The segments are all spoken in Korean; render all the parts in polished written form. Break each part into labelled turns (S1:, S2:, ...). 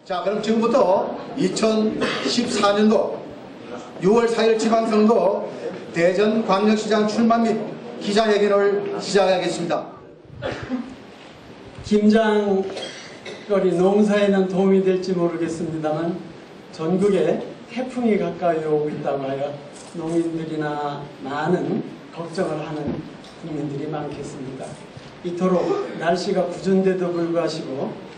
S1: 자, 그럼 지금부터 2014년도 6월 4일 지방선거 대전광역시장 출마 및 기자회견을 시작하겠습니다.
S2: 김장거리 농사에는 도움이 될지 모르겠습니다만 전국에 태풍이 가까이 오고 있다고 하여 농민들이나 많은 걱정을 하는 국민들이 많겠습니다. 이토록 날씨가 궂은데도 불구하고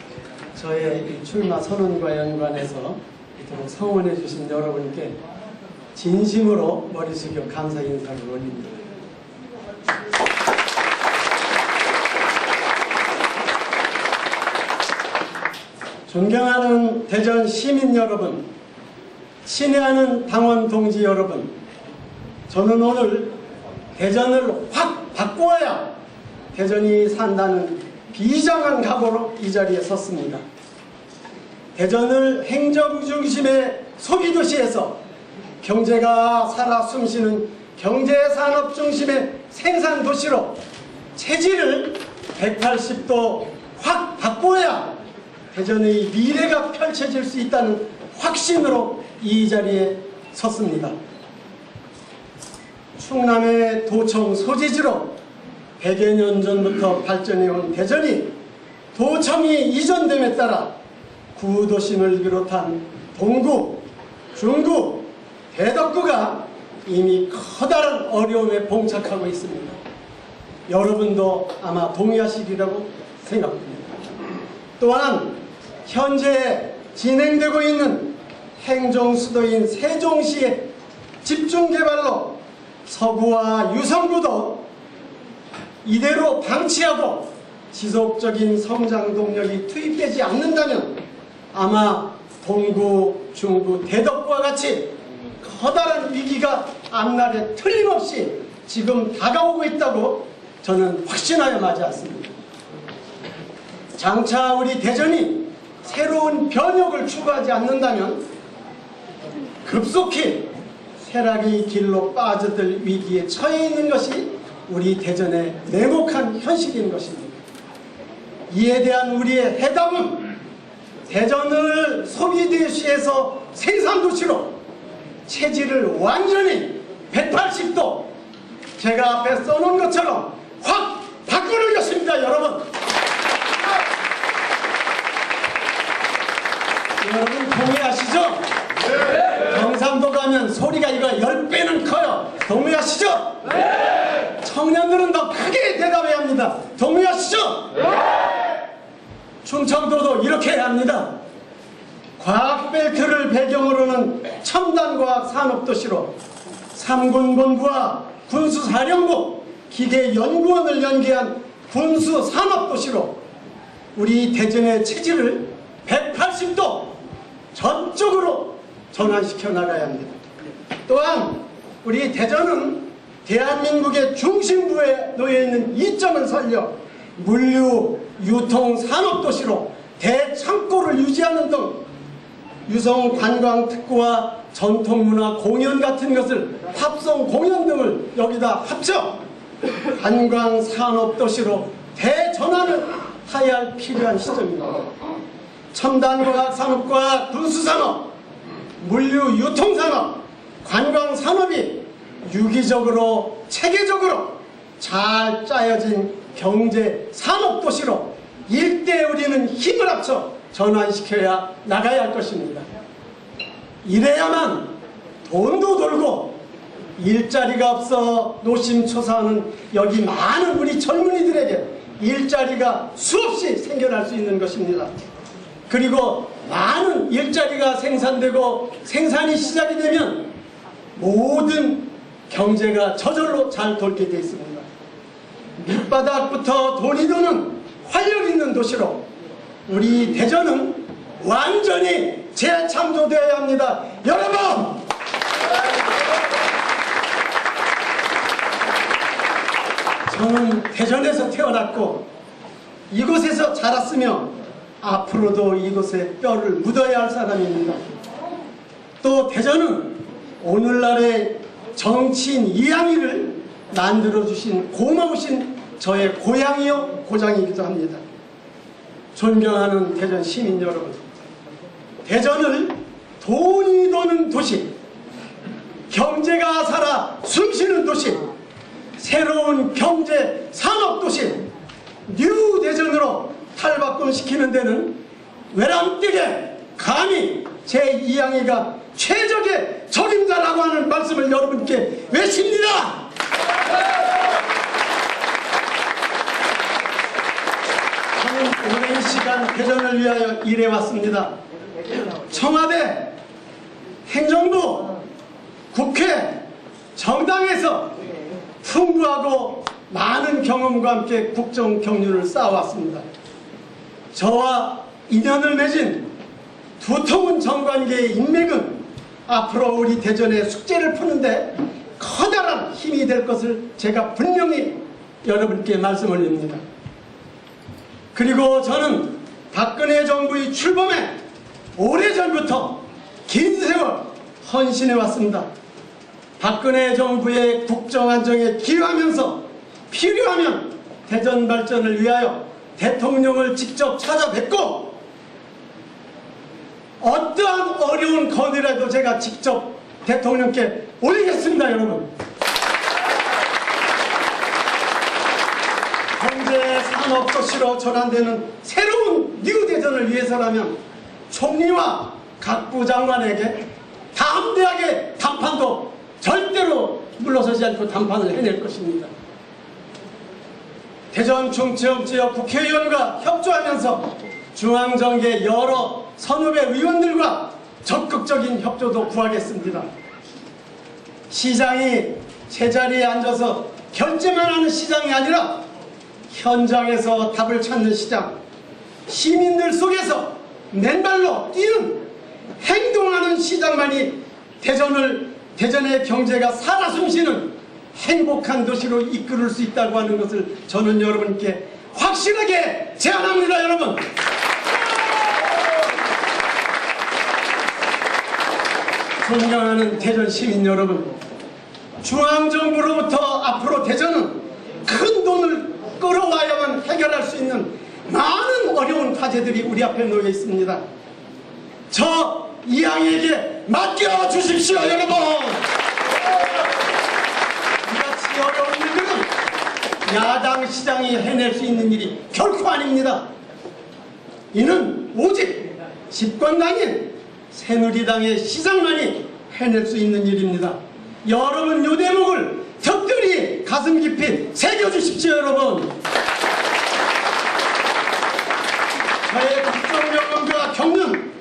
S2: 저의 이 출마 선언과 연관해서 이토록 성원해 주신 여러분께 진심으로 머리 숙여 감사 인사를 올립니다. 존경하는 대전 시민 여러분, 친애하는 당원 동지 여러분, 저는 오늘 대전을 확 바꾸어야 대전이 산다는 비장한 각오로 이 자리에 섰습니다. 대전을 행정 중심의 소비도시에서 경제가 살아 숨쉬는 경제산업 중심의 생산도시로 체질을 180도 확 바꿔야 대전의 미래가 펼쳐질 수 있다는 확신으로 이 자리에 섰습니다. 충남의 도청 소재지로 100여 년 전부터 발전해온 대전이 도청이 이전됨에 따라 구도심을 비롯한 동구, 중구, 대덕구가 이미 커다란 어려움에 봉착하고 있습니다. 여러분도 아마 동의하시리라고 생각합니다. 또한 현재 진행되고 있는 행정수도인 세종시의 집중개발로 서구와 유성구도 이대로 방치하고 지속적인 성장 동력이 투입되지 않는다면 아마 동구, 중구, 대덕구와 같이 커다란 위기가 앞날에 틀림없이 지금 다가오고 있다고 저는 확신하여 맞이했습니다. 장차 우리 대전이 새로운 변혁을 추구하지 않는다면 급속히 쇠락의 길로 빠져들 위기에 처해 있는 것이 우리 대전의 냉혹한 현실인 것입니다. 이에 대한 우리의 해답은 대전을 소비도시에서 생산도시로 체질을 완전히 180도 제가 앞에 써놓은 것처럼 확 바꾸는 것입니다. 여러분 동의하시죠? 네. 경상도 가면 소리가 이거 10배는 커요. 동의하시죠? 네. 청년들은 더 크게 대답해야 합니다. 동의하시죠? 네. 충청도도 이렇게 해야 합니다. 과학벨트를 배경으로는 첨단과학 산업도시로 3군본부와 군수사령부, 기계연구원을 연계한 군수산업도시로 우리 대전의 체질을 180도 전적으로 전환시켜 나가야 합니다. 또한 우리 대전은 대한민국의 중심부에 놓여있는 이점을 살려 물류, 유통, 산업도시로 대창고를 유지하는 등 유성 관광특구와 전통문화 공연 같은 것을 합성 공연 등을 여기다 합쳐 관광산업도시로 대전환을 해야 할 필요한 시점입니다. 첨단과학 산업과 군수산업, 물류 유통산업, 관광산업이 유기적으로 체계적으로 잘 짜여진 경제 산업도시로 일대 우리는 힘을 합쳐 전환시켜야 나가야 할 것입니다. 이래야만 돈도 돌고 일자리가 없어 노심초사하는 여기 많은 우리 젊은이들에게 일자리가 수없이 생겨날 수 있는 것입니다. 그리고 많은 일자리가 생산되고 생산이 시작이 되면 모든 경제가 저절로 잘 돌게 되어 있습니다. 밑바닥부터 돈이 도는 활력 있는 도시로 우리 대전은 완전히 재창조되어야 합니다. 여러분! 저는 대전에서 태어났고 이곳에서 자랐으며 앞으로도 이곳에 뼈를 묻어야 할 사람입니다. 또 대전은 오늘날의 정치인 이양희를 만들어주신 고마우신 저의 고향이요 고장이기도 합니다. 존경하는 대전 시민 여러분, 대전을 돈이 도는 도시, 경제가 살아 숨쉬는 도시, 새로운 경제 산업 도시 뉴 대전으로 탈바꿈시키는 데는 외람되게 감히 제2항의가 최적의 적임자라고 하는 말씀을 여러분께 외칩니다. 저는 오랜 시간 대전을 위하여 일해왔습니다. 청와대, 행정부, 국회, 정당에서 풍부하고 많은 경험과 함께 국정 경륜을 쌓아왔습니다. 저와 인연을 맺은 두터운 정관계의 인맥은 앞으로 우리 대전의 숙제를 푸는데 커다란 힘이 될 것을 제가 분명히 여러분께 말씀 올립니다. 그리고 저는 박근혜 정부의 출범에 오래전부터 긴 세월 헌신해 왔습니다. 박근혜 정부의 국정 안정에 기여하면서 필요하면 대전 발전을 위하여 대통령을 직접 찾아뵙고 어떠한 어려운 건이라도 제가 직접 대통령께 올리겠습니다. 여러분, 경제 산업 도시로 전환되는 새로운 뉴 대전을 위해서라면 총리와 각부 장관에게 담대하게 담판도 절대로 물러서지 않고 담판을 해낼 것입니다. 대전 중체험지역 국회의원과 협조하면서 중앙정계 여러 선후배 의원들과 적극적인 협조도 구하겠습니다. 시장이 제자리에 앉아서 결제만 하는 시장이 아니라 현장에서 답을 찾는 시장, 시민들 속에서 맨발로 뛰는 행동하는 시장만이 대전의 경제가 살아 숨쉬는 행복한 도시로 이끌을 수 있다고 하는 것을 저는 여러분께 확실하게 제안합니다. 여러분, 존경하는 대전 시민 여러분, 중앙정부로부터 앞으로 대전은 큰 돈을 끌어와야만 해결할 수 있는 많은 어려운 과제들이 우리 앞에 놓여 있습니다. 저 이항에게 맡겨주십시오. 여러분, 이같이 어려운 일들은 야당 시장이 해낼 수 있는 일이 결코 아닙니다. 이는 오직 집권당인 새누리당의 시장만이 해낼 수 있는 일입니다. 여러분, 요 대목을 특별히 가슴 깊이 새겨주십시오. 여러분, 저의 국정 경험과 겪는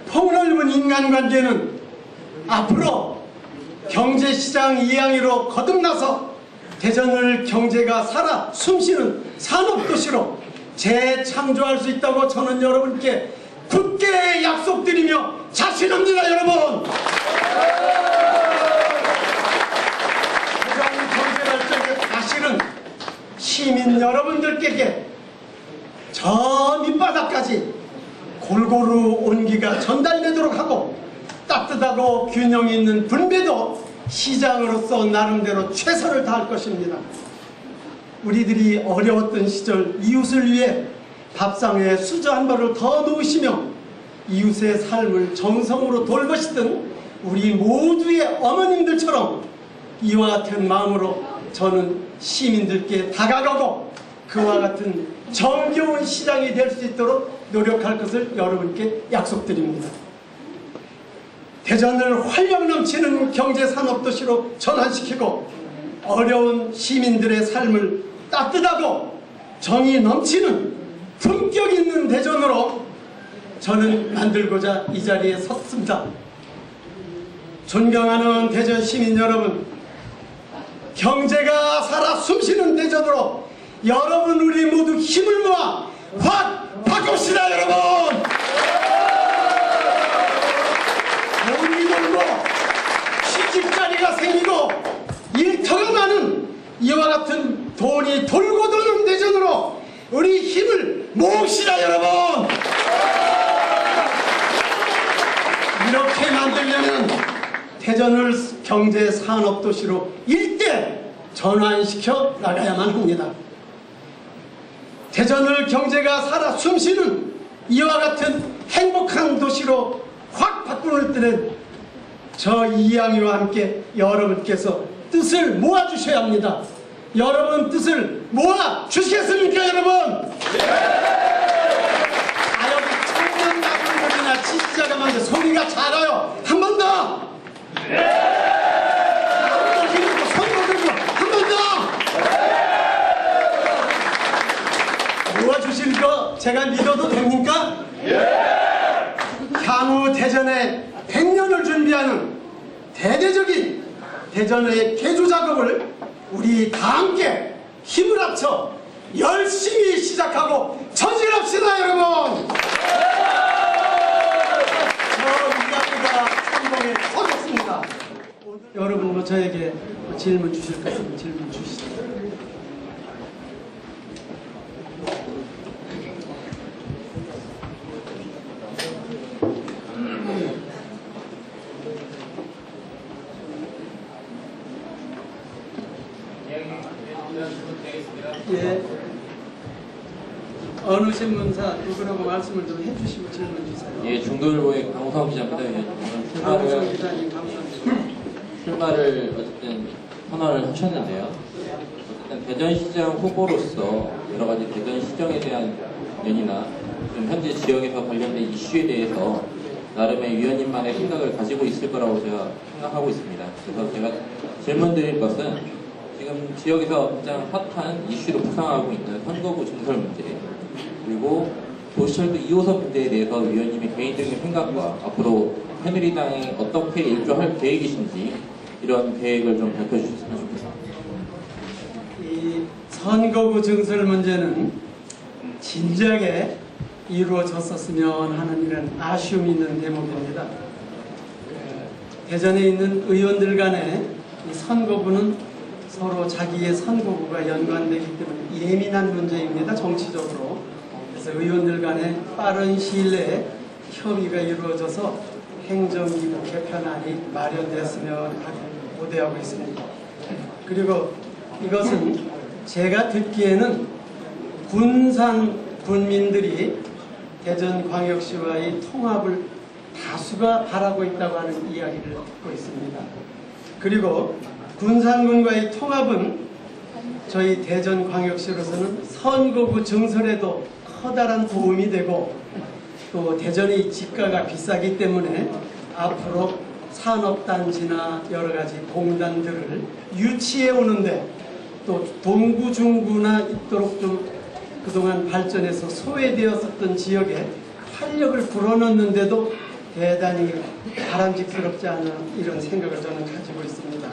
S2: 폭넓은 인간관계는 앞으로 경제시장 이항의로 거듭나서 대전을 경제가 살아 숨쉬는 산업도시로 재창조할 수 있다고 저는 여러분께 굳게 약속드리며 자신합니다. 여러분, 대전 경제발전의 다시는 시민 여러분들께 저 밑바닥까지 골고루 온기가 전달되도록 하고 따뜻하고 균형 있는 분배도 시장으로서 나름대로 최선을 다할 것입니다. 우리들이 어려웠던 시절 이웃을 위해 밥상에 수저 한 벌을 더 놓으시며 이웃의 삶을 정성으로 돌보시던 우리 모두의 어머님들처럼 이와 같은 마음으로 저는 시민들께 다가가고 그와 같은 정겨운 시장이 될 수 있도록 노력할 것을 여러분께 약속드립니다. 대전을 활력 넘치는 경제산업도시로 전환시키고 어려운 시민들의 삶을 따뜻하고 정이 넘치는 품격 있는 대전으로 저는 만들고자 이 자리에 섰습니다. 존경하는 대전 시민 여러분, 경제가 살아 숨쉬는 대전으로 여러분 우리 모두 힘을 모아 확 바꿉시다. 여러분, 돈이 돌고 취직자리가 생기고 일터가 많은 이와 같은 돈이 돌고 도는 대전으로 우리 힘을 모읍시다. 여러분, 이렇게 만들려면 대전을 경제산업도시로 일대 전환시켜 나가야만 합니다. 대전을 경제가 살아 숨쉬는 이와 같은 행복한 도시로 확 바꾸는 때는 저 이양이와 함께 여러분께서 뜻을 모아주셔야 합니다. 여러분 뜻을 모아주시겠습니까, 여러분? 아, 여기 청년 나쁜들이나 지지자가 많은데 소리가 작아요. 한 번 더! 한번더 힘들고 손도 들고 한 번 더! 모아주실 거 제가 믿어도 됩니까? 향후 대전에 100년을 준비하는 대대적인 대전의 개조 작업을 우리 다 함께 힘을 합쳐 열심히 시작하고 전진합시다, 여러분! 저 이야기가 성공에 서겠습니다. 여러분 뭐 저에게 질문 주실 것 있으면 질문 주시죠. 예. 어느 신문사 누구라고 말씀을 좀 해주시고 질문 주세요.
S3: 예, 중도일보의 강우성 기자입니다. 예,
S2: 강우성 기자님 감사합니다.
S3: 출마를 어쨌든 선언을 하셨는데요. 어쨌든 대전시장 후보로서 여러 가지 대전시정에 대한 면이나 좀 현재 지역에서 관련된 이슈에 대해서 나름의 위원님만의 생각을 가지고 있을 거라고 제가 생각하고 있습니다. 그래서 제가 질문드릴 것은 지금 지역에서 가장 핫한 이슈로 부상하고 있는 선거구 증설 문제, 그리고 도시철도 2호선 문제에 대해서 위원님의 개인적인 생각과 앞으로 새누리당이 어떻게 일조할 계획이신지 이런 계획을 좀 밝혀주셨으면 좋겠습니다.
S2: 이 선거구 증설 문제는 진작에 이루어졌었으면 하는 이런 아쉬움이 있는 대목입니다. 대전에 있는 의원들 간의 이 선거구는 서로 자기의 선거구가 연관되기 때문에 예민한 문제입니다. 정치적으로. 그래서 의원들 간에 빠른 시일 내에 협의가 이루어져서 행정기구 개편안이 마련되었으면 하고 고대하고 있습니다. 그리고 이것은 제가 듣기에는 군산 군민들이 대전광역시와의 통합을 다수가 바라고 있다고 하는 이야기를 듣고 있습니다. 그리고 군산군과의 통합은 저희 대전광역시로서는 선거구 증설에도 커다란 도움이 되고, 또 대전의 집가가 비싸기 때문에 앞으로 산업단지나 여러가지 공단들을 유치해 오는데, 또 동구 중구나 있도록 좀 그동안 발전해서 소외되었었던 지역에 활력을 불어넣는데도 대단히 바람직스럽지 않은 이런 생각을 저는 가지고 있습니다.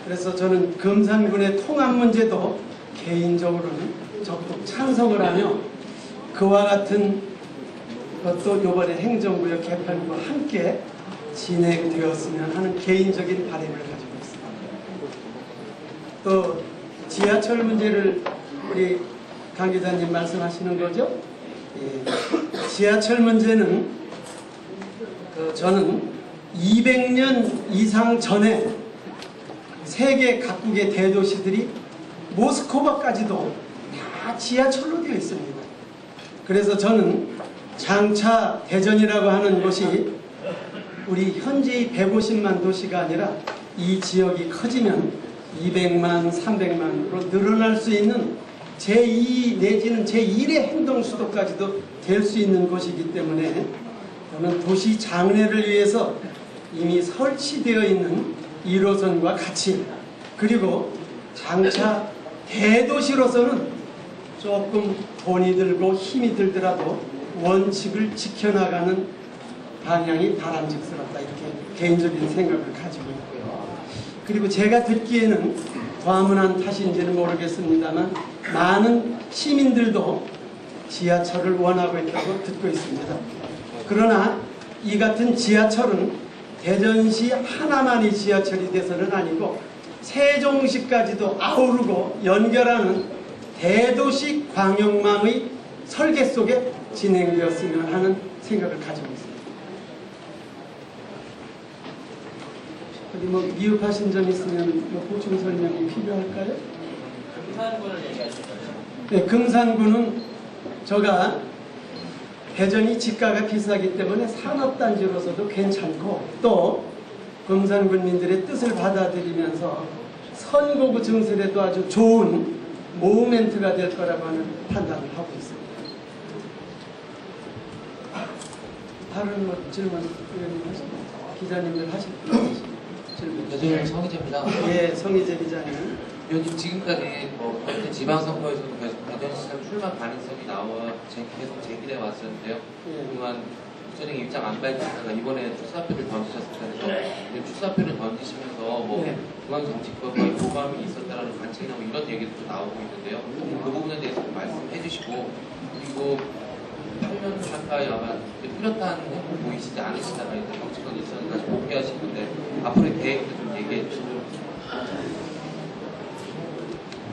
S2: 그래서 저는 금산군의 통합 문제도 개인적으로는 적극 찬성을 하며 그와 같은 것도 이번에 행정구역 개편과 함께 진행되었으면 하는 개인적인 바람을 가지고 있습니다. 또 지하철 문제를 우리 강 기자님 말씀하시는 거죠? 예. 지하철 문제는 저는 200년 이상 전에 세계 각국의 대도시들이 모스크바까지도 다 지하철로 되어 있습니다. 그래서 저는 장차 대전이라고 하는 곳이 우리 현재의 150만 도시가 아니라 이 지역이 커지면 200만, 300만으로 늘어날 수 있는 제2 내지는 제1의 행동 수도까지도 될 수 있는 곳이기 때문에 저는 도시 장래를 위해서 이미 설치되어 있는 1호선과 같이, 그리고 장차 대도시로서는 조금 돈이 들고 힘이 들더라도 원칙을 지켜나가는 방향이 바람직스럽다, 이렇게 개인적인 생각을 가지고 있고요. 그리고 제가 듣기에는 과문한 탓인지는 모르겠습니다만 많은 시민들도 지하철을 원하고 있다고 듣고 있습니다. 그러나 이 같은 지하철은 대전시 하나만이 지하철이 돼서는 아니고 세종시까지도 아우르고 연결하는 대도시 광역망의 설계 속에 진행되었으면 하는 생각을 가지고 있습니다. 어디 뭐 미흡하신 점 있으면 뭐 보충 설명이 필요할까요?
S3: 금산군을 얘기하실 거예요?
S2: 네, 금산군은 제가 대전이 집가가 비싸기 때문에 산업단지로서도 괜찮고 또 금산군민들의 뜻을 받아들이면서 선거구 증설에도 아주 좋은 모멘트가 될 거라고 하는 판단을 하고 있습니다. 다른 뭐 질문 의원님 하십니까? 기자님들 하실 질문.
S4: 대전 성희재입니다.
S2: 예, 성희재 기자님.
S4: 요즘 지금까지 뭐 같은 지방선거에서도 계속 대전시장 출마 가능성이 나와 계속 제기돼 왔었는데요.
S2: 예.
S4: 그동안 국정의 입장 안 밝히다가 이번에 출사표를 던지셨을 텐데 출사표를 던지시면서 뭐
S2: 네.
S4: 중앙 정치권과 교감이 있었다라는 관측이나 뭐 이런 얘기도 좀 나오고 있는데요. 그 부분에 대해서 좀 말씀해 주시고 그리고 8년 가까이 아마 뚜렷한 행보 보이시지 않으시다가 이제 정치권 일선을 다시 복귀하신 건데 앞으로의 계획도 좀 얘기해 주시죠.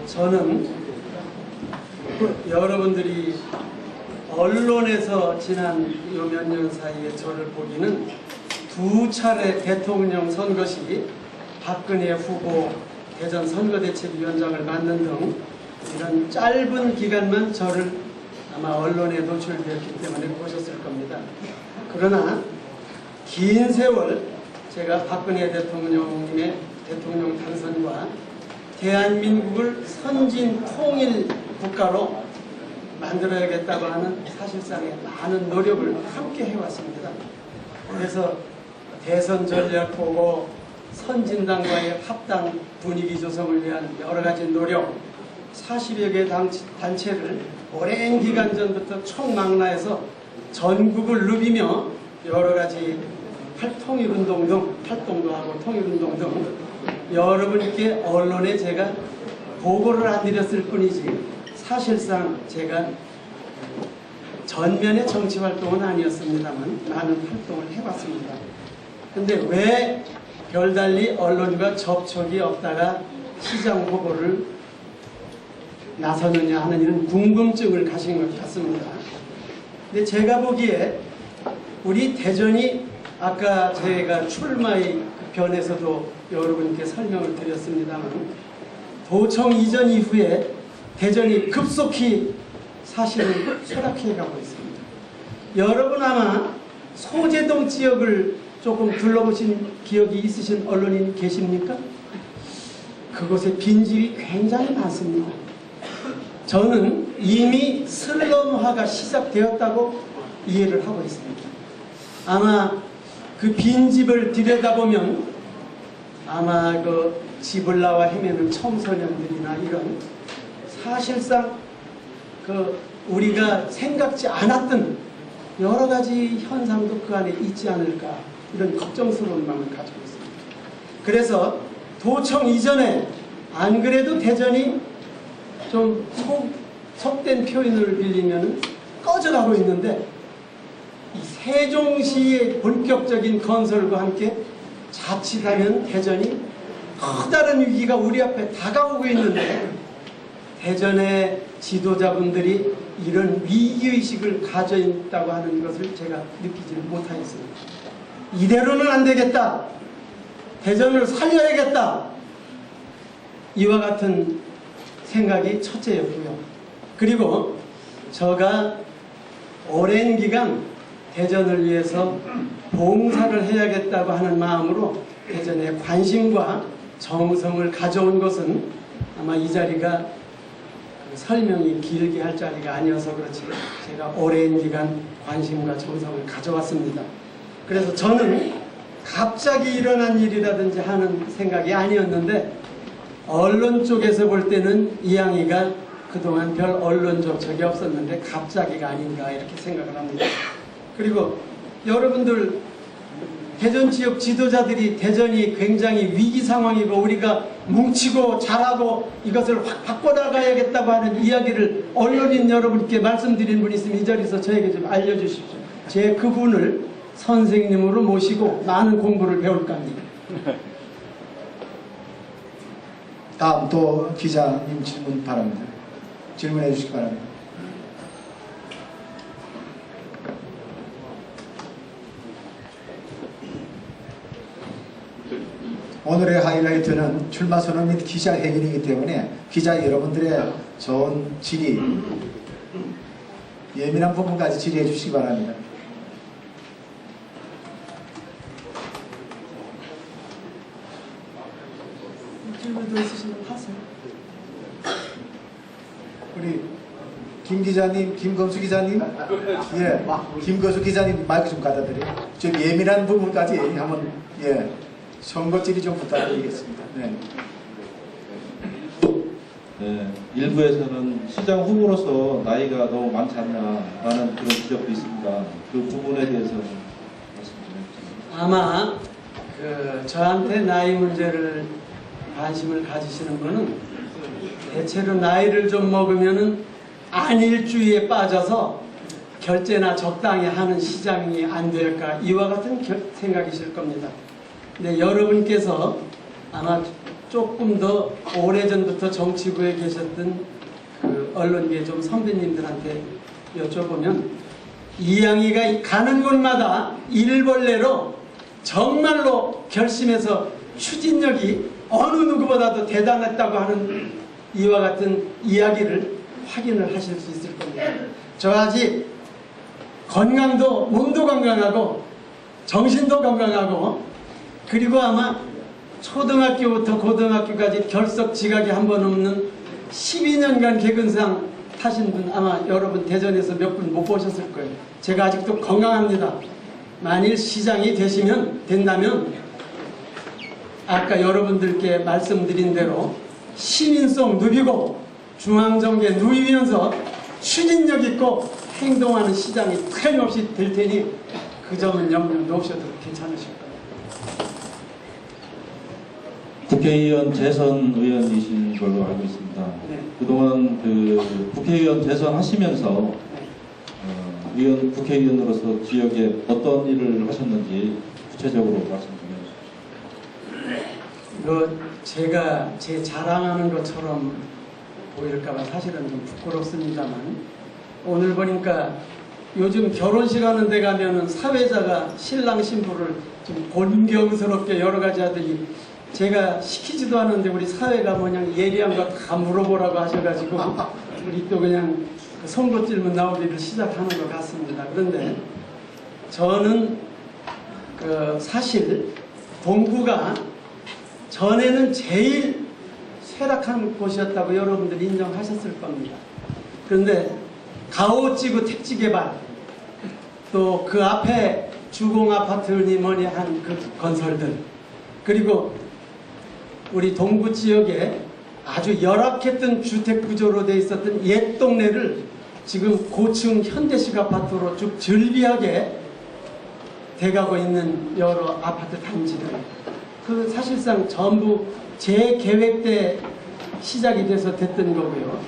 S2: 저는 여러분들이 언론에서 지난 요 몇 년 사이에 저를 보기는 두 차례 대통령 선거 시 박근혜 후보 대전 선거대책위원장을 맡는 등 이런 짧은 기간만 저를 아마 언론에 노출되었기 때문에 보셨을 겁니다. 그러나 긴 세월 제가 박근혜 대통령님의 대통령 당선과 대한민국을 선진 통일 국가로 만들어야겠다고 하는 사실상의 많은 노력을 함께 해왔습니다. 그래서 대선 전략 보고 선진당과의 합당 분위기 조성을 위한 여러 가지 노력, 40여 개 단체를 오랜 기간 전부터 총망라해서 전국을 누비며 여러 가지 통일운동 등 활동도 하고 통일운동 등 여러분께 언론에 제가 보고를 안 드렸을 뿐이지 사실상 제가 전면의 정치 활동은 아니었습니다만 많은 활동을 해봤습니다. 근데 왜 별달리 언론과 접촉이 없다가 시장 후보를 나서느냐 하는 이런 궁금증을 가신 것 같습니다. 근데 제가 보기에 우리 대전이 아까 제가 출마의 변에서도 여러분께 설명을 드렸습니다만 도청 이전 이후에 대전이 급속히 사실은 쇠락해가고 있습니다. 여러분 아마 소재동 지역을 조금 둘러보신 기억이 있으신 언론인 계십니까? 그곳에 빈집이 굉장히 많습니다. 저는 이미 슬럼화가 시작되었다고 이해를 하고 있습니다. 아마 그 빈집을 들여다보면 아마 그 집을 나와 헤매는 청소년들이나 이런 사실상 그 우리가 생각지 않았던 여러 가지 현상도 그 안에 있지 않을까 이런 걱정스러운 마음을 가지고 있습니다. 그래서 도청 이전에 안 그래도 대전이 좀 속된 표현을 빌리면 꺼져가고 있는데 이 세종시의 본격적인 건설과 함께 자칫하면 대전이 커다란 위기가 우리 앞에 다가오고 있는데 대전의 지도자분들이 이런 위기의식을 가져 있다고 하는 것을 제가 느끼지 못하겠습니다. 이대로는 안 되겠다. 대전을 살려야겠다. 이와 같은 생각이 첫째였고요. 그리고 제가 오랜 기간 대전을 위해서 봉사를 해야겠다고 하는 마음으로 대전에 관심과 정성을 가져온 것은 아마 이 자리가 설명이 길게 할 자리가 아니어서 그렇지 제가 오랜 기간 관심과 정성을 가져왔습니다. 그래서 저는 갑자기 일어난 일이라든지 하는 생각이 아니었는데 언론 쪽에서 볼 때는 이양이가 그동안 별 언론 접촉이 없었는데 갑자기가 아닌가 이렇게 생각을 합니다. 그리고 여러분들 대전 지역 지도자들이 대전이 굉장히 위기 상황이고 우리가 뭉치고 잘하고 이것을 확 바꿔나가야겠다고 하는 이야기를 언론인 여러분께 말씀드린 분이 있으면 이 자리에서 저에게 좀 알려주십시오. 제 그분을 선생님으로 모시고 많은 공부를 배울까 합니다.
S1: 다음 또 기자님 질문 바랍니다. 질문해 주시기 바랍니다. 오늘의 하이라이트는 출마 선언 및 기자회견이기 때문에 기자 여러분들의 좋은 질의 예민한 부분까지 질의해 주시기 바랍니다.
S2: 질문도 있으시면 하세요.
S1: 우리 김 기자님, 김검수 기자님, 예, 김거수 기자님 마이크 좀 갖다 드려요. 좀 예민한 부분까지 한번 예, 선거 질의 좀 부탁드리겠습니다. 네.
S5: 네, 일부에서는 시장 후보로서 나이가 너무 많지 않나라는 그런 지적도 있습니다. 그 부분에 대해서 말씀 좀 해주세요.
S2: 아마 저한테 나이 문제를 관심을 가지시는 분은 대체로 나이를 좀 먹으면은 안일주의에 빠져서 결제나 적당히 하는 시장이 안 될까 이와 같은 생각이실 겁니다. 근데 여러분께서 아마 조금 더 오래전부터 정치부에 계셨던 그 언론계 좀 선배님들한테 여쭤보면 이양이가 가는 곳마다 일벌레로 정말로 결심해서 추진력이 어느 누구보다도 대단했다고 하는 이와 같은 이야기를 확인을 하실 수 있을 겁니다. 저 아직 건강도 몸도 건강하고 정신도 건강하고 그리고 아마 초등학교부터 고등학교까지 결석 지각이 한 번 없는 12년간 개근상 타신 분 아마 여러분 대전에서 몇 분 못 보셨을 거예요. 제가 아직도 건강합니다. 만일 시장이 된다면 아까 여러분들께 말씀드린 대로 시민성 누비고 중앙정계 누이면서 추진력 있고 행동하는 시장이 틀림없이 될 테니 그 점은 염려 놓으셔도 괜찮으실 거예요.
S5: 국회의원 재선 의원이신 걸로 알고 있습니다.
S2: 네.
S5: 그동안 그 국회의원 재선 하시면서 국회의원으로서 지역에 어떤 일을 하셨는지 구체적으로 말씀 좀 해주십시오.
S2: 제가 제 자랑하는 것처럼 보일까봐 사실은 좀 부끄럽습니다만 오늘 보니까 요즘 결혼식 하는 데 가면은 사회자가 신랑 신부를 좀 곤경스럽게 여러 가지 하더니 제가 시키지도 않은데 우리 사회가 뭐냐 예리한 거 다 물어보라고 하셔가지고 우리 또 그냥 선거 질문 나오기를 시작하는 것 같습니다. 그런데 저는 사실 동구가 전에는 제일 쇠락한 곳이었다고 여러분들이 인정하셨을 겁니다. 그런데 가오지구 택지개발 또 그 앞에 주공아파트니 뭐니 한 그 건설들 그리고 우리 동구 지역에 아주 열악했던 주택구조로 돼 있었던 옛 동네를 지금 고층 현대식 아파트로 쭉 즐비하게 돼가고 있는 여러 아파트 단지들 그 사실상 전부 제 계획 때 시작이 돼서 됐던 거고요.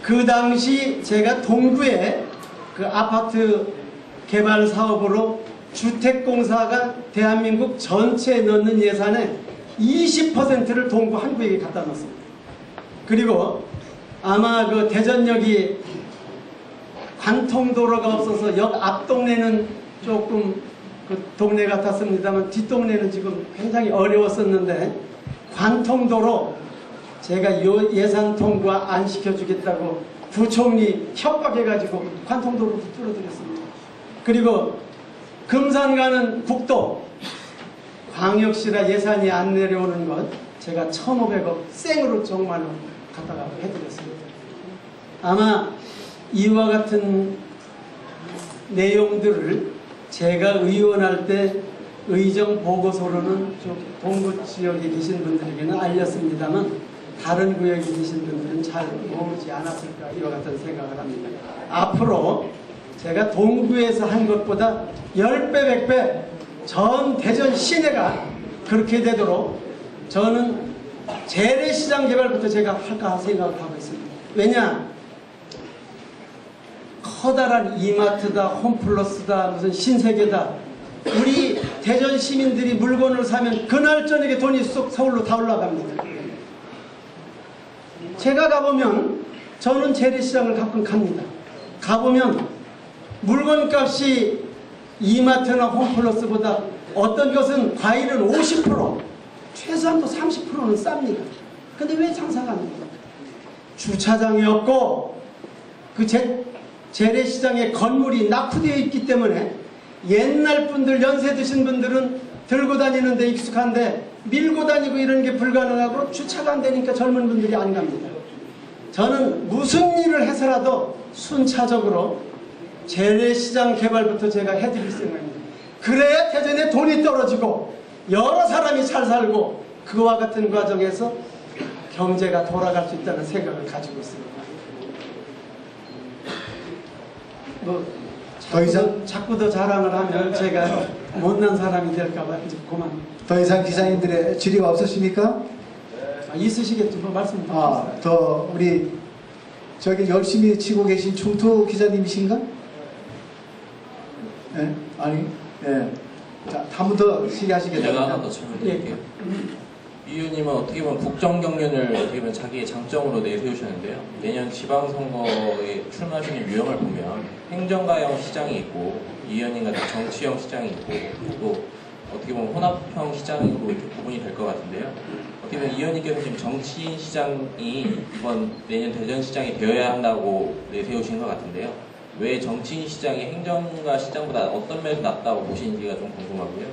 S2: 그 당시 제가 동구에 그 아파트 개발 사업으로 주택공사가 대한민국 전체에 넣는 예산의 20%를 동구 한 구역에 갖다 놓습니다. 그리고 아마 그 대전역이 관통도로가 없어서 역 앞동네는 조금 그 동네 같았습니다만 뒷동네는 지금 굉장히 어려웠었는데 관통도로 제가 예산 통과 안 시켜주겠다고 부총리 협박해가지고 관통도로도 뚫어드렸습니다. 그리고 금산 가는 국도 광역시라 예산이 안 내려오는 것 제가 1,500억 생으로 정말로 갖다가 해드렸습니다. 아마 이와 같은 내용들을 제가 의원할 때 의정 보고서로는 좀 동구 지역에 계신 분들에게는 알렸습니다만 다른 구역에 계신 분들은 잘 모르지 않았을까 이와 같은 생각을 합니다. 앞으로 제가 동구에서 한 것보다 10배, 100배 전 대전 시내가 그렇게 되도록 저는 재래시장 개발부터 제가 할까 생각을 하고 있습니다. 왜냐? 커다란 이마트다, 홈플러스다, 무슨 신세계다. 우리 대전 시민들이 물건을 사면 그날 저녁에 돈이 쏙 서울로 다 올라갑니다. 제가 가보면 저는 재래시장을 가끔 갑니다. 가보면 물건값이 이마트나 홈플러스보다 어떤 것은 과일은 50% 최소한도 30%는 쌉니다. 근데 왜 장사가 안 됩니까? 주차장이 없고 그 재래시장에 건물이 낙후되어 있기 때문에 옛날 분들, 연세 드신 분들은 들고 다니는데 익숙한데 밀고 다니고 이런 게 불가능하고 주차가 안 되니까 젊은 분들이 안 갑니다. 저는 무슨 일을 해서라도 순차적으로 재래시장 개발부터 제가 해드릴 생각입니다. 그래야 대전에 돈이 떨어지고 여러 사람이 잘 살고 그와 같은 과정에서 경제가 돌아갈 수 있다는 생각을 가지고 있습니다. 뭐 자꾸 더 자랑을 하면 제가 못난 사람이 될까봐 이제 그만.
S1: 더 이상 기자님들의 질의가 없으십니까?
S2: 있으시겠죠. 뭐 말씀.
S1: 더 우리 저기 열심히 치고 계신 충투 기자님이신가? 예? 아니, 예. 자, 한 번 더 시기하시겠다.
S3: 제가 하나 더 질문드릴게요. 이 의원님은 어떻게 보면 국정경륜을 어떻게 보면 자기의 장점으로 내세우셨는데요. 내년 지방선거에 출마하시는 유형을 보면 행정가형 시장이 있고 이 의원님 같은 정치형 시장이 있고 또 어떻게 보면 혼합형 시장으로 이렇게 구분이 될 것 같은데요. 어떻게 보면 이 의원님께서 지금 정치인 시장이 이번 내년 대전시장이 되어야 한다고 내세우신 것 같은데요. 왜 정치인 시장이 행정가 시장보다 어떤 면에서 낫다고 보시는지가 좀 궁금하고요.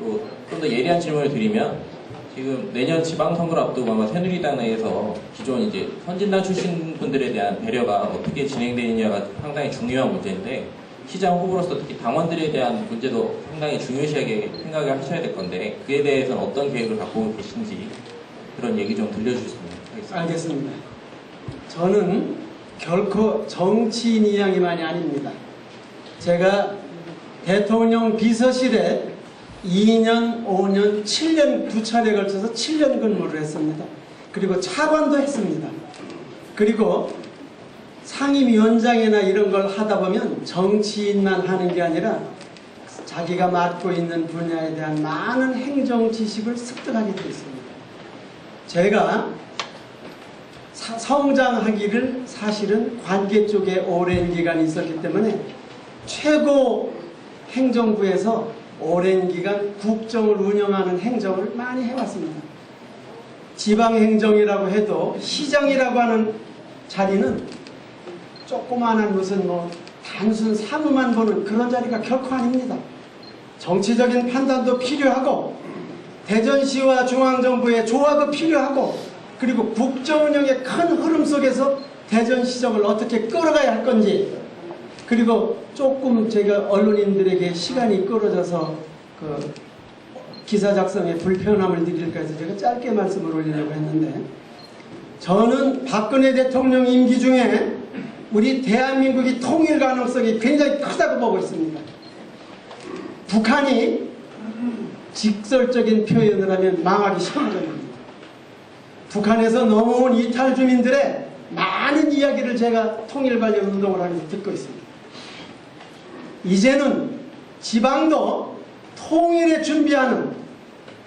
S3: 또 좀 더 예리한 질문을 드리면 지금 내년 지방선거를 앞두고 아마 새누리당 내에서 기존 이제 선진당 출신 분들에 대한 배려가 어떻게 진행되느냐가 상당히 중요한 문제인데 시장 후보로서 특히 당원들에 대한 문제도 상당히 중요시하게 생각을 하셔야 될 건데 그에 대해서는 어떤 계획을 갖고 계신지 그런 얘기 좀 들려주셨으면 하겠습니다.
S2: 알겠습니다. 저는 결코 정치인 이양이만이 아닙니다. 제가 대통령 비서실에 2년, 5년, 7년 두 차례에 걸쳐서 7년 근무를 했습니다. 그리고 차관도 했습니다. 그리고 상임위원장이나 이런 걸 하다 보면 정치인만 하는 게 아니라 자기가 맡고 있는 분야에 대한 많은 행정 지식을 습득하게 되어 있습니다. 제가 성장하기를 사실은 관계 쪽에 오랜 기간 있었기 때문에 최고 행정부에서 오랜 기간 국정을 운영하는 행정을 많이 해왔습니다. 지방행정이라고 해도 시장이라고 하는 자리는 조그마한 무슨 뭐 단순 사무만 보는 그런 자리가 결코 아닙니다. 정치적인 판단도 필요하고 대전시와 중앙정부의 조화도 필요하고 그리고 국정운영의 큰 흐름 속에서 대전시정을 어떻게 끌어가야 할 건지 그리고 조금 제가 언론인들에게 시간이 끌어져서 그 기사 작성에 불편함을 드릴까 해서 제가 짧게 말씀을 올리려고 했는데 저는 박근혜 대통령 임기 중에 우리 대한민국이 통일 가능성이 굉장히 크다고 보고 있습니다. 북한이 직설적인 표현을 하면 망하기 쉽습니다. 북한에서 넘어온 이탈 주민들의 많은 이야기를 제가 통일 관련 운동을 하면서 듣고 있습니다. 이제는 지방도 통일에 준비하는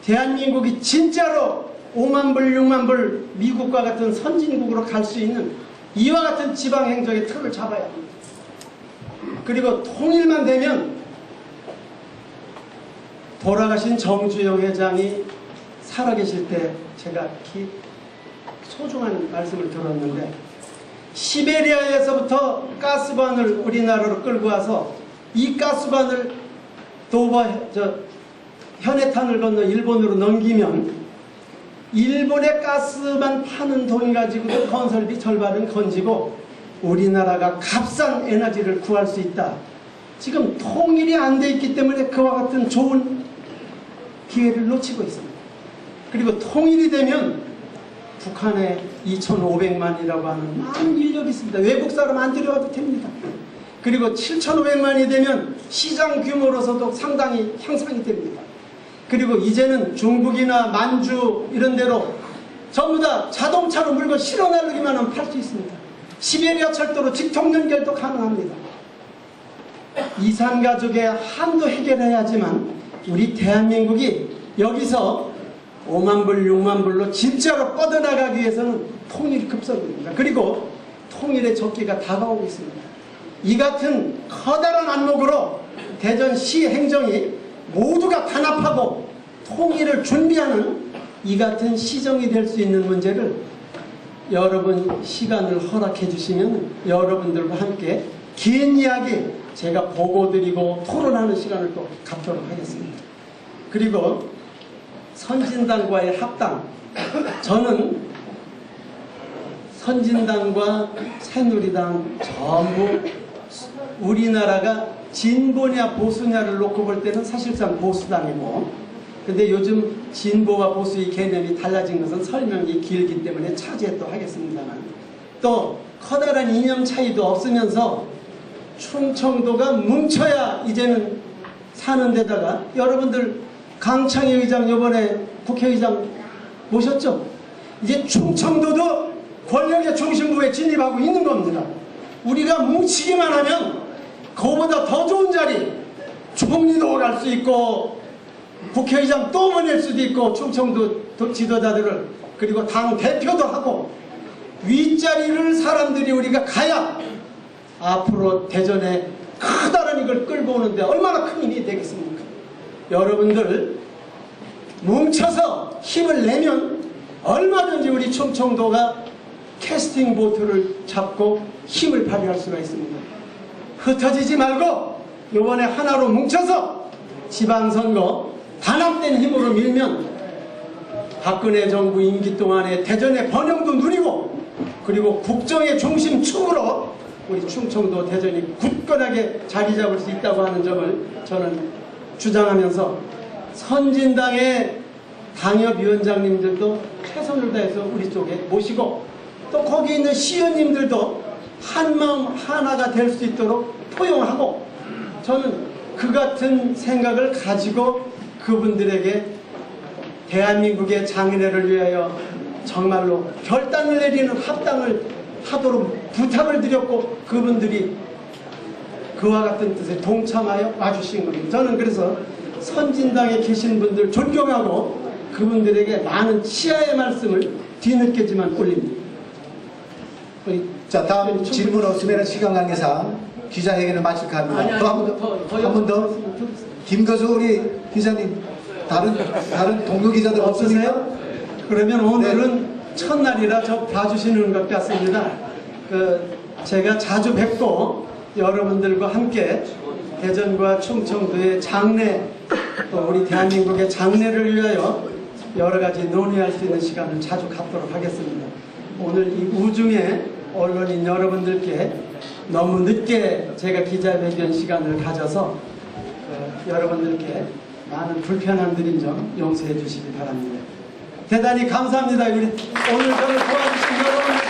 S2: 대한민국이 진짜로 5만 불, 6만 불 미국과 같은 선진국으로 갈 수 있는 이와 같은 지방행정의 틀을 잡아야 합니다. 그리고 통일만 되면 돌아가신 정주영 회장이 살아계실 때 제가 소중한 말씀을 들었는데 시베리아에서부터 가스관을 우리나라로 끌고 와서 이 가스관을 현해탄을 건너 일본으로 넘기면 일본의 가스만 파는 돈 가지고도 건설비 절반은 건지고 우리나라가 값싼 에너지를 구할 수 있다. 지금 통일이 안 돼 있기 때문에 그와 같은 좋은 기회를 놓치고 있습니다. 그리고 통일이 되면 북한에 2,500만이라고 하는 많은 인력이 있습니다. 외국 사람 안 들여와도 됩니다. 그리고 7,500만이 되면 시장 규모로서도 상당히 향상이 됩니다. 그리고 이제는 중국이나 만주 이런 데로 전부 다 자동차로 물건 실어 나르기만 하면 팔 수 있습니다. 시베리아 철도로 직통 연결도 가능합니다. 이산 가족의 한도 해결해야지만 우리 대한민국이 여기서 5만 불, 6만 불로 진짜로 뻗어나가기 위해서는 통일이 급선무입니다. 그리고 통일의 적기가 다가오고 있습니다. 이 같은 커다란 안목으로 대전시 행정이 모두가 단합하고 통일을 준비하는 이 같은 시정이 될 수 있는 문제를 여러분 시간을 허락해 주시면 여러분들과 함께 긴 이야기 제가 보고 드리고 토론하는 시간을 또 갖도록 하겠습니다. 그리고 선진당과의 합당, 저는 선진당과 새누리당 전부 우리나라가 진보냐 보수냐를 놓고 볼 때는 사실상 보수당이고, 근데 요즘 진보와 보수의 개념이 달라진 것은 설명이 길기 때문에 차지해 또 하겠습니다만, 또 커다란 이념 차이도 없으면서 충청도가 뭉쳐야 이제는 사는 데다가, 여러분들 강창희 의장 이번에 국회의장 모셨죠? 이제 충청도도 권력의 중심부에 진입하고 있는 겁니다. 우리가 뭉치기만 하면 그거보다 더 좋은 자리, 총리도 갈 수 있고 국회의장 또 보낼 수도 있고, 충청도 지도자들을, 그리고 당 대표도 하고, 윗자리를 사람들이 우리가 가야 앞으로 대전에 커다란 이걸 끌고 오는데 얼마나 큰 힘이 되겠습니까? 여러분들 뭉쳐서 힘을 내면 얼마든지 우리 충청도가 캐스팅 보트를 잡고 힘을 발휘할 수가 있습니다. 흩어지지 말고 이번에 하나로 뭉쳐서 지방선거 단합된 힘으로 밀면 박근혜 정부 임기 동안에 대전의 번영도 누리고, 그리고 국정의 중심축으로 우리 충청도 대전이 굳건하게 자리 잡을 수 있다고 하는 점을 저는 주장하면서, 선진당의 당협위원장님들도 최선을 다해서 우리 쪽에 모시고, 또 거기 있는 시의원님들도 한마음 하나가 될 수 있도록 포용하고, 저는 그 같은 생각을 가지고 그분들에게 대한민국의 장인애를 위하여 정말로 결단을 내리는 합당을 하도록 부탁을 드렸고, 그분들이 그와 같은 뜻에 동참하여 와주신 겁니다. 저는 그래서 선진당에 계신 분들 존경하고 그분들에게 많은 치하의 말씀을 뒤늦게지만 올립니다.
S1: 자, 다음 질문 없으면 시간 관계상 기자회견을 마칠까 합니다. 또 한 번 더. 김거수 우리 기자님, 다른 동료 기자들 없으세요?
S2: 그러면 오늘은 첫날이라 저 봐주시는 것 같습니다. 제가 자주 뵙고 여러분들과 함께 대전과 충청도의 장래, 또 우리 대한민국의 장래를 위하여 여러 가지 논의할 수 있는 시간을 자주 갖도록 하겠습니다. 오늘 이 우중에 언론인 여러분들께 너무 늦게 제가 기자회견 시간을 가져서 여러분들께 많은 불편함 드린 점 용서해 주시기 바랍니다. 대단히 감사합니다. 오늘 저를 도와주신 여러분.